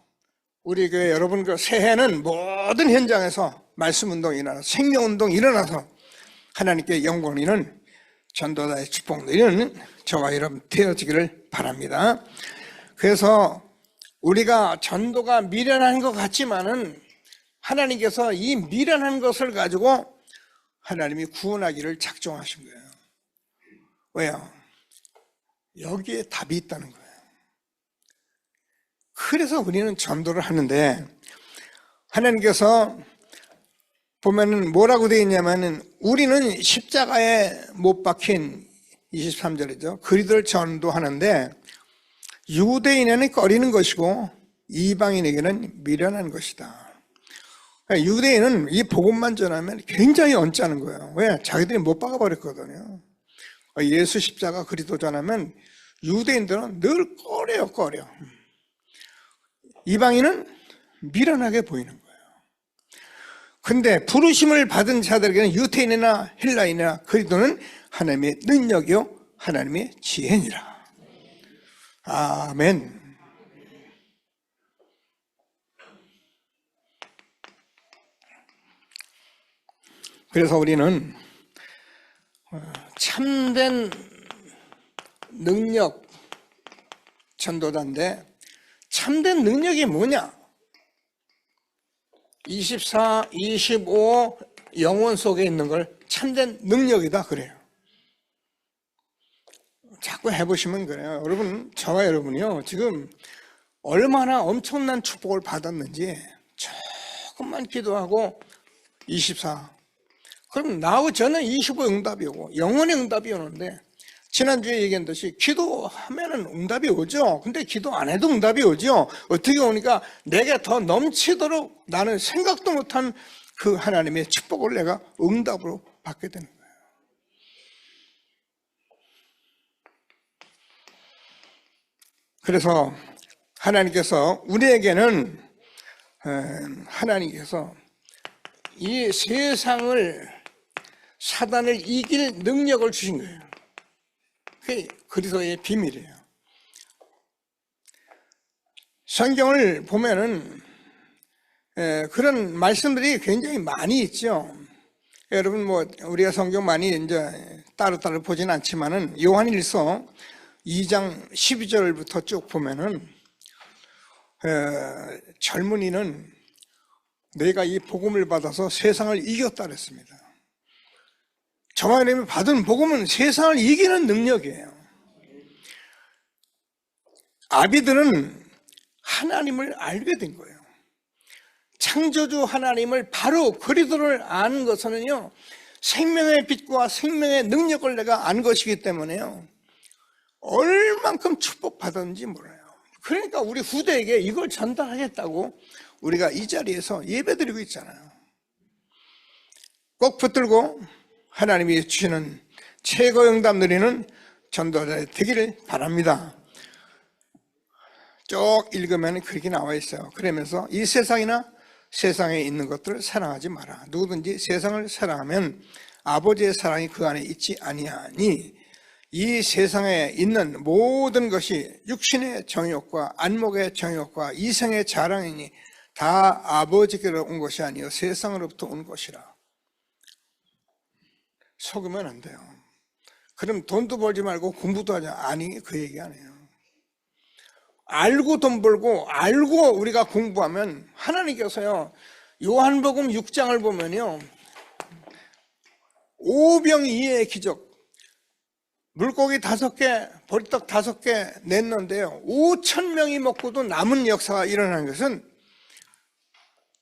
우리 교회 여러분 그 새해는 모든 현장에서 말씀운동이 일어나서, 생명운동이 일어나서 하나님께 영광 있는 전도자의 축복 누리는 저와 여러분 되어지기를 바랍니다. 그래서 우리가 전도가 미련한 것 같지만은 하나님께서 이 미련한 것을 가지고 하나님이 구원하기를 작정하신 거예요. 왜요? 여기에 답이 있다는 거예요. 그래서 우리는 전도를 하는데, 하나님께서 보면은 뭐라고 되어 있냐면은, 우리는 십자가에 못 박힌 23절이죠. 그리스도를 전도하는데 유대인에는 꺼리는 것이고 이방인에게는 미련한 것이다. 그러니까 유대인은 이 복음만 전하면 굉장히 언짢은 거예요. 왜? 자기들이 못 박아버렸거든요. 예수 십자가 그리스도 전하면 유대인들은 늘 꺼려. 이방인은 미련하게 보이는 거예요. 근데 부르심을 받은 자들에게는 유대인이나 헬라인이나 그리스도는 하나님의 능력이요 하나님의 지혜니라. 아멘. 그래서 우리는 참된 능력 전도자인데 참된 능력이 뭐냐? 24, 25 영혼 속에 있는 걸 참된 능력이다 그래요. 자꾸 해보시면 그래요. 여러분, 저와 여러분이요 지금 얼마나 엄청난 축복을 받았는지 조금만 기도하고 24, 그럼 나하고 저는 25 응답이 오고 영혼의 응답이 오는데, 지난주에 얘기한 듯이 기도하면 응답이 오죠. 근데 기도 안 해도 응답이 오죠. 어떻게 오니까 내게 더 넘치도록 나는 생각도 못한 그 하나님의 축복을 내가 응답으로 받게 되는 거예요. 그래서 하나님께서 우리에게는 하나님께서 이 세상을, 사단을 이길 능력을 주신 거예요. 그게 그리스도의 비밀이에요. 성경을 보면은 그런 말씀들이 굉장히 많이 있죠. 여러분 뭐 우리가 성경 많이 이제 따로따로 보진 않지만은 요한일서 2장 12절부터 쭉 보면은 젊은이는 내가 이 복음을 받아서 세상을 이겼다 그랬습니다. 저와 여러분이 받은 복음은 세상을 이기는 능력이에요. 아비들은 하나님을 알게 된 거예요. 창조주 하나님을 바로 그리스도를 아는 것은요, 생명의 빛과 생명의 능력을 내가 안 것이기 때문에요, 얼만큼 축복받았는지 몰라요. 그러니까 우리 후대에게 이걸 전달하겠다고 우리가 이 자리에서 예배드리고 있잖아요. 꼭 붙들고 하나님이 주시는 최고 응답 누리는 전도자 되기를 바랍니다. 쭉 읽으면 그렇게 나와 있어요. 그러면서 이 세상이나 세상에 있는 것들을 사랑하지 마라. 누구든지 세상을 사랑하면 아버지의 사랑이 그 안에 있지 아니하니, 이 세상에 있는 모든 것이 육신의 정욕과 안목의 정욕과 이생의 자랑이니 다 아버지께로 온 것이 아니요 세상으로부터 온 것이라. 속으면 안 돼요. 그럼 돈도 벌지 말고 공부도 하자. 아니, 그 얘기 아니에요. 알고 돈 벌고 알고 우리가 공부하면 하나님께서요, 요한복음 6장을 보면요, 오병이의 기적, 물고기 5개, 보리떡 5개 냈는데요, 5,000명이 먹고도 남은 역사가 일어나는 것은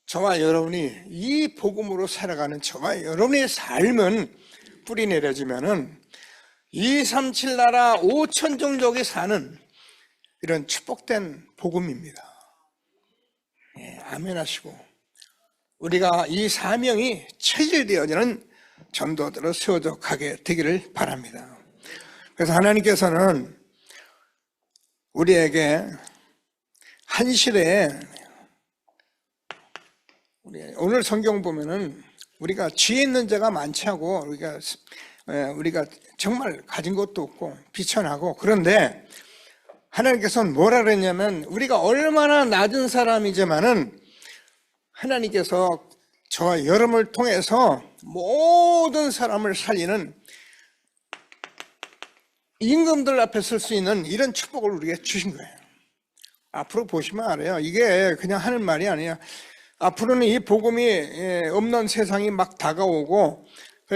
저와 여러분이 이 복음으로 살아가는 저와 여러분의 삶은 뿌리 내려지면은 237 나라 5천 종족이 사는 이런 축복된 복음입니다. 예, 아멘 하시고 우리가 이 사명이 체질되어지는 전도자로 세워져 가게 되기를 바랍니다. 그래서 하나님께서는 우리에게 한 시대에, 오늘 성경 보면은 우리가 지혜 있는 자가 많지 않고 우리가 정말 가진 것도 없고 비천하고, 그런데 하나님께서는 뭐라 그랬냐면, 우리가 얼마나 낮은 사람이지만은 하나님께서 저와 여러분을 통해서 모든 사람을 살리는 임금들 앞에 설 수 있는 이런 축복을 우리에게 주신 거예요. 앞으로 보시면 알아요. 이게 그냥 하는 말이 아니에요. 앞으로는 이 복음이 없는 세상이 막 다가오고,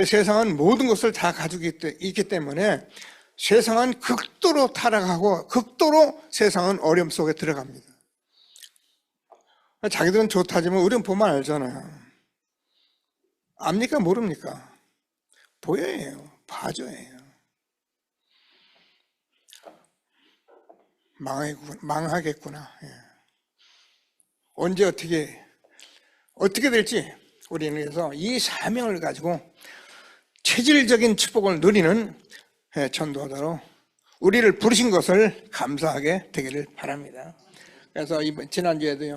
세상은 모든 것을 다 가지고 있기 때문에 세상은 극도로 타락하고 극도로 세상은 어려움 속에 들어갑니다. 자기들은 좋다지만 우리는 보면 알잖아요. 압니까 모릅니까? 보여요. 봐줘요. 망하겠구나. 언제 어떻게 될지 우리는 그래서 이 사명을 가지고 체질적인 축복을 누리는 전도자로 우리를 부르신 것을 감사하게 되기를 바랍니다. 그래서 지난주에도요,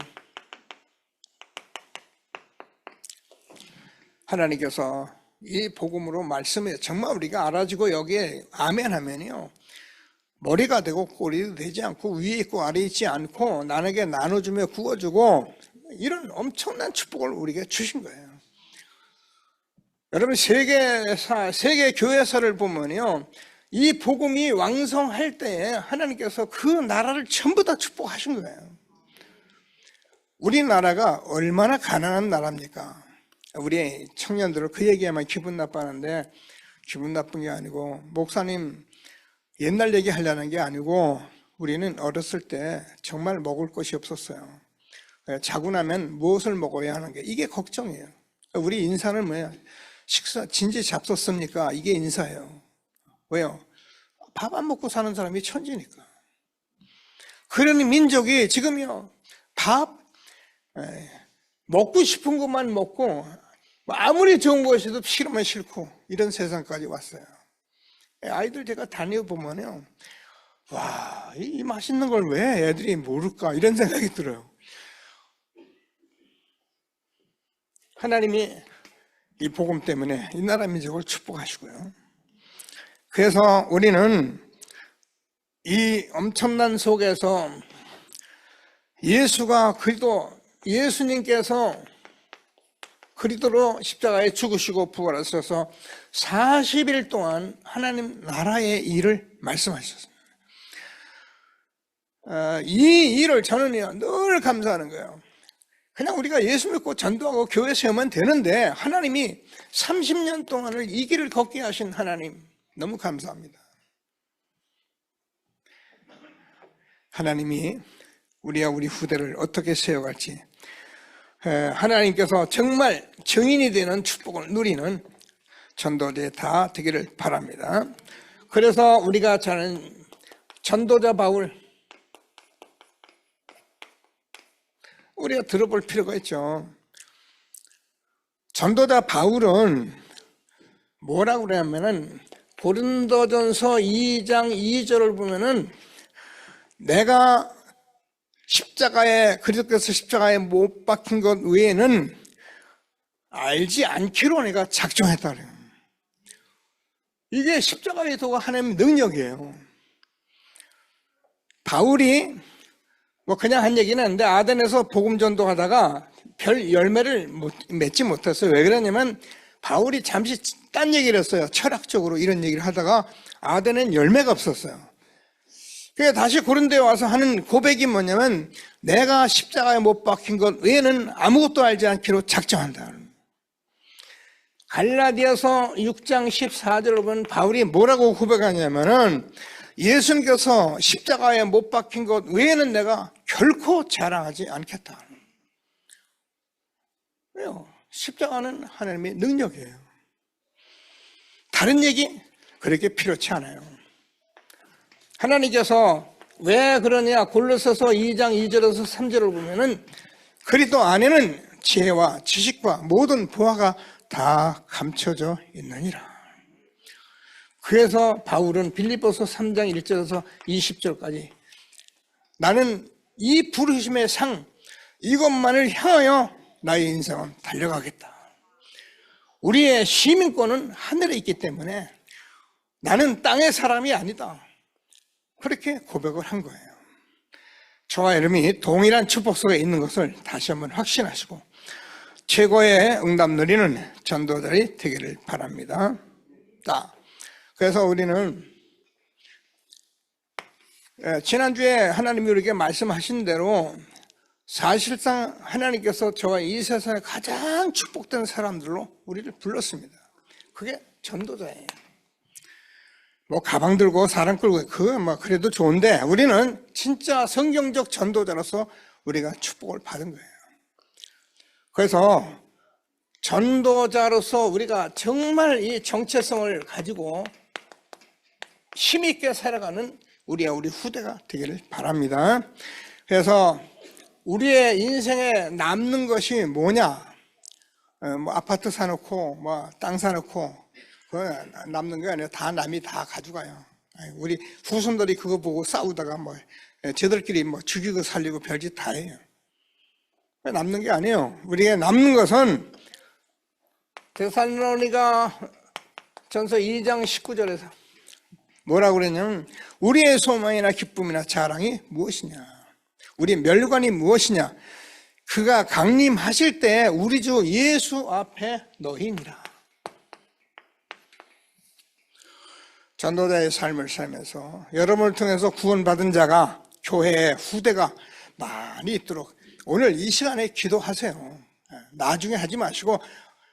하나님께서 이 복음으로 말씀에 정말 우리가 알아지고 여기에 아멘 하면요, 머리가 되고 꼬리도 되지 않고 위에 있고 아래 있지 않고 나에게 나눠주며 구워주고 이런 엄청난 축복을 우리에게 주신 거예요. 여러분 세계 교회사를 보면요, 이 복음이 왕성할 때에 하나님께서 그 나라를 전부 다 축복하신 거예요. 우리나라가 얼마나 가난한 나라입니까? 우리 청년들은 그 얘기하면 기분 나빠하는데, 기분 나쁜 게 아니고, 목사님 옛날 얘기 하려는 게 아니고, 우리는 어렸을 때 정말 먹을 것이 없었어요. 자고 나면 무엇을 먹어야 하는 게, 이게 걱정이에요. 우리 인사는 뭐예요? 식사 진지 잡섰습니까? 이게 인사예요. 왜요? 밥 안 먹고 사는 사람이 천지니까. 그런 민족이 지금요, 밥 먹고 싶은 것만 먹고 아무리 좋은 것이도 싫으면 싫고 이런 세상까지 왔어요. 아이들 제가 다녀보면요, 와, 이 맛있는 걸 왜 애들이 모를까 이런 생각이 들어요. 하나님이 이 복음 때문에 이 나라 민족을 축복하시고요. 그래서 우리는 이 엄청난 속에서 예수님께서 그리스도로 십자가에 죽으시고 부활하셔서 40일 동안 하나님 나라의 일을 말씀하셨습니다. 이 일을 저는 늘 감사하는 거예요. 그냥 우리가 예수 믿고 전도하고 교회 세우면 되는데 하나님이 30년 동안을 이 길을 걷게 하신 하나님 너무 감사합니다. 하나님이 우리와 우리 후대를 어떻게 세워갈지, 하나님께서 정말 증인이 되는 축복을 누리는 전도자 다 되기를 바랍니다. 그래서 우리가 잘 아는 전도자 바울, 우리가 들어볼 필요가 있죠. 전도자 바울은 뭐라고 그러냐면은 고린도전서 2장 2절을 보면은 내가 그리스도께서 십자가에 못 박힌 것 외에는 알지 않기로 내가 작정했다 그래요. 이게 십자가의 도가 하나님의 능력이에요. 바울이 그냥 한 얘기는 아닌데 아덴에서 복음 전도하다가 별 열매를 맺지 못했어요. 왜 그러냐면 바울이 잠시 딴 얘기를 했어요. 철학적으로 이런 얘기를 하다가 아덴엔 열매가 없었어요. 그래서 다시 고린도에 와서 하는 고백이 뭐냐면 내가 십자가에 못 박힌 것 외에는 아무것도 알지 않기로 작정한다. 갈라디아서 6장 14절을 보면 바울이 뭐라고 고백하냐면은 예수님께서 십자가에 못 박힌 것 외에는 내가 결코 자랑하지 않겠다. 왜요? 십자가는 하나님의 능력이에요. 다른 얘기 그렇게 필요치 않아요. 하나님께서 왜 그러냐? 골로새서 2장 2절에서 3절을 보면은 그리스도 안에는 지혜와 지식과 모든 보화가 다 감춰져 있느니라. 그래서 바울은 빌립보서 3장 1절에서 20절까지 나는 이 부르심의 상 이것만을 향하여 나의 인생은 달려가겠다. 우리의 시민권은 하늘에 있기 때문에 나는 땅의 사람이 아니다. 그렇게 고백을 한 거예요. 저와 여러분이 동일한 축복 속에 있는 것을 다시 한번 확신하시고 최고의 응답 누리는 전도자들이 되기를 바랍니다. 그래서 우리는 지난주에 하나님이 우리에게 말씀하신 대로 사실상 하나님께서 저와 이 세상에 가장 축복된 사람들로 우리를 불렀습니다. 그게 전도자예요. 가방 들고 사람 끌고 그거 그래도 좋은데 우리는 진짜 성경적 전도자로서 우리가 축복을 받은 거예요. 그래서 전도자로서 우리가 정말 이 정체성을 가지고 힘있게 살아가는 우리와 우리 후대가 되기를 바랍니다. 그래서 우리의 인생에 남는 것이 뭐냐? 아파트 사놓고 땅 사놓고 남는 게 아니라 다 남이 다 가져가요. 우리 후손들이 그거 보고 싸우다가 저들끼리 죽이고 살리고 별짓 다 해요. 남는 게 아니에요. 우리가 남는 것은 데살로니가 전서 2장 19절에서 뭐라고 그랬냐면 우리의 소망이나 기쁨이나 자랑이 무엇이냐, 우리의 멸관이 무엇이냐, 그가 강림하실 때 우리 주 예수 앞에 너희니라. 전도자의 삶을 살면서 여러분을 통해서 구원받은 자가 교회에 후대가 많이 있도록 오늘 이 시간에 기도하세요. 나중에 하지 마시고,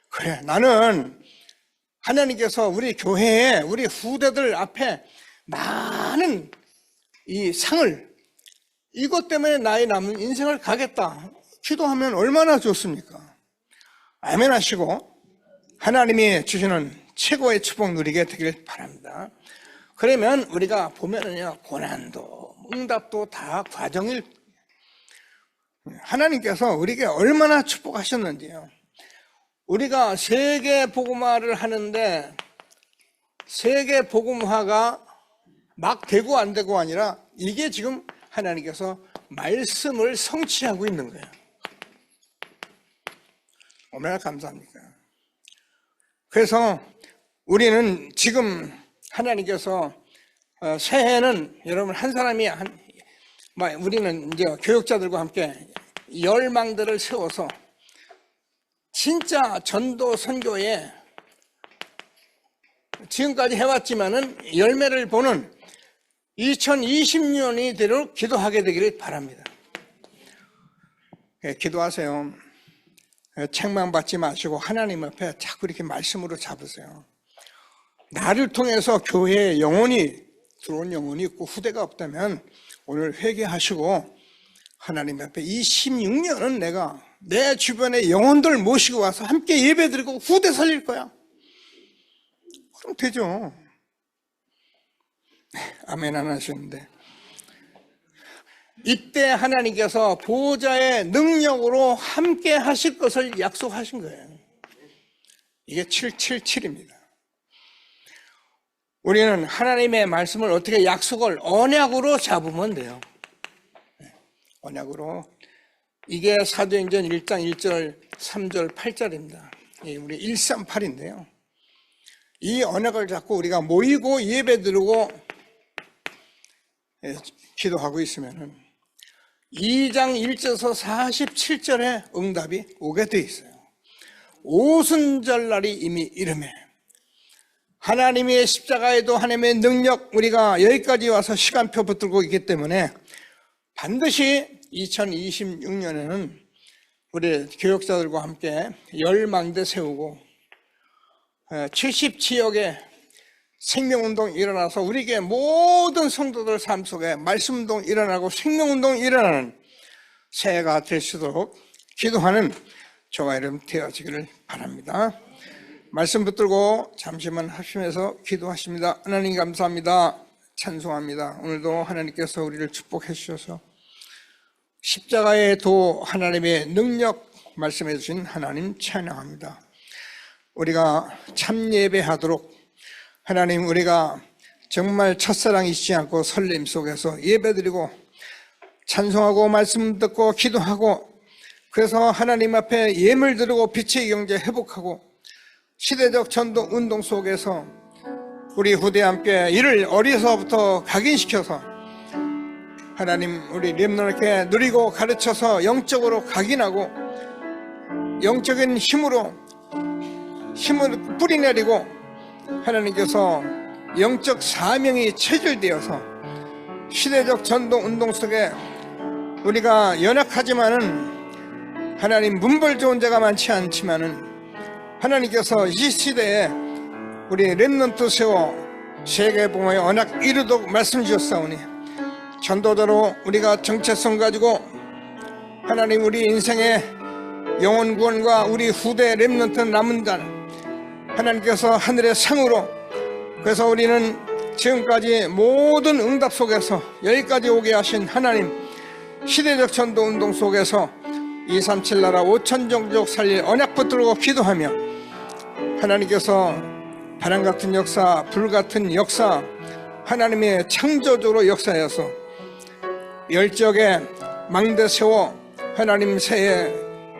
그래, 나는 하나님께서 우리 교회에 우리 후대들 앞에 많은 이 상을, 이것 때문에 나의 남은 인생을 가겠다 기도하면 얼마나 좋습니까? 아멘 하시고 하나님이 주시는 최고의 축복 누리게 되길 바랍니다. 그러면 우리가 보면은요, 고난도 응답도 다 과정일, 하나님께서 우리에게 얼마나 축복하셨는지요. 우리가 세계 복음화를 하는데 세계 복음화가 막 되고 안 되고 아니라 이게 지금 하나님께서 말씀을 성취하고 있는 거예요. 얼마나 감사합니까? 그래서 우리는 지금 하나님께서 새해는 여러분 한 사람이 우리는 이제 교육자들과 함께 열망들을 세워서 진짜 전도 선교에 지금까지 해왔지만은 열매를 보는 2020년이 되도록 기도하게 되기를 바랍니다. 기도하세요. 책망 받지 마시고 하나님 앞에 자꾸 이렇게 말씀으로 잡으세요. 나를 통해서 교회에 영혼이 들어온 영혼이 있고 후대가 없다면 오늘 회개하시고 하나님 앞에 이 16년은 내가 내 주변에 영혼들 모시고 와서 함께 예배드리고 후대 살릴 거야. 그럼 되죠. 아멘 안 하시는데, 이때 하나님께서 보호자의 능력으로 함께 하실 것을 약속하신 거예요. 이게 777입니다. 우리는 하나님의 말씀을 어떻게 약속을 언약으로 잡으면 돼요. 언약으로. 이게 사도행전 1장 1절 3절 8절입니다 우리 138인데요 이 언약을 잡고 우리가 모이고 예배드리고 기도하고 있으면 2장 1절에서 47절에 응답이 오게 돼 있어요. 오순절날이 이미 이르매, 하나님의 십자가에도 하나님의 능력, 우리가 여기까지 와서 시간표 붙들고 있기 때문에 반드시 2026년에는 우리 교역자들과 함께 열망대 세우고 70지역에 생명운동이 일어나서 우리에게 모든 성도들 삶 속에 말씀운동이 일어나고 생명운동이 일어나는 새해가 될 수 있도록 기도하는 저와 여러분 되어지기를 바랍니다. 말씀 붙들고 잠시만 합심해서 기도하십니다. 하나님 감사합니다. 찬송합니다. 오늘도 하나님께서 우리를 축복해 주셔서 십자가의 도 하나님의 능력 말씀해 주신 하나님 찬양합니다. 우리가 참 예배하도록 하나님, 우리가 정말 첫사랑 잊지 않고 설렘 속에서 예배드리고 찬송하고 말씀 듣고 기도하고, 그래서 하나님 앞에 예물 드리고 빛의 경제 회복하고 시대적 전도 운동 속에서 우리 후대와 함께 이를 어려서부터 각인시켜서 하나님 우리 렘넌트에게 누리고 가르쳐서 영적으로 각인하고 영적인 힘을 뿌리내리고 하나님께서 영적 사명이 체질되어서 시대적 전도 운동 속에 우리가 연약하지만은 하나님 문벌 좋은 자가 많지 않지만은 하나님께서 이 시대에 우리 렘넌트 세워 세계봉화의 언약 이루도록 말씀 주셨사오니 전도자로 우리가 정체성 가지고 하나님 우리 인생의 영혼 구원과 우리 후대 렘넌트 남은 자는 하나님께서 하늘의 상으로, 그래서 우리는 지금까지 모든 응답 속에서 여기까지 오게 하신 하나님 시대적 전도 운동 속에서 237 나라 5천 종족 살릴 언약 붙들고 기도하며 하나님께서 바람 같은 역사, 불 같은 역사, 하나님의 창조주로 역사하여서 열적에 망대 세워 하나님 새해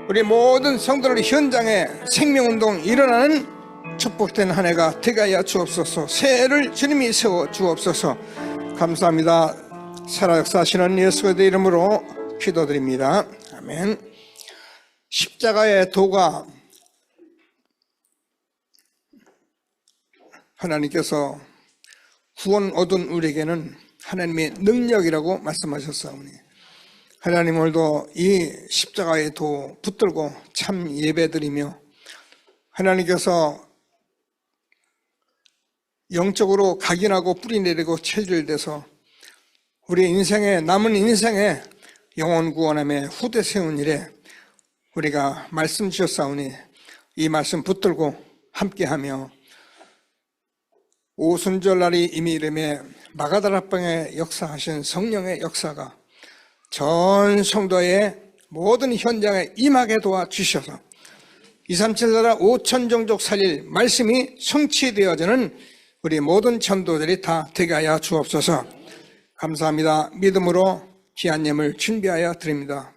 우리 모든 성도들 현장에 생명운동 일어나는 축복된 한 해가 되게 하여 주옵소서. 새해를 주님이 세워 주옵소서. 감사합니다. 살아 역사하시는 예수 그리스도의 이름으로 기도드립니다. 아멘. 십자가의 도가 하나님께서 구원 얻은 우리에게는 하나님의 능력이라고 말씀하셨사오니 하나님 오늘도 이 십자가에 도 붙들고 참 예배드리며 하나님께서 영적으로 각인하고 뿌리내리고 체질돼서 우리 인생에 남은 인생에 영혼 구원함에 후대 세운 일에 우리가 말씀 주셨사오니 이 말씀 붙들고 함께하며 오순절날이 이미 이름에 마가다락방에 역사하신 성령의 역사가 전 성도의 모든 현장에 임하게 도와주셔서 237 나라 5천 종족 살릴 말씀이 성취되어지는 우리 모든 전도들이 다 되게 하여 주옵소서. 감사합니다. 믿음으로 귀한 예물 준비하여 드립니다.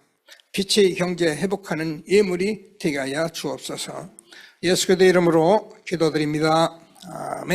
빛의 경제 회복하는 예물이 되게 하여 주옵소서. 예수 그리스도의 이름으로 기도드립니다. 아멘.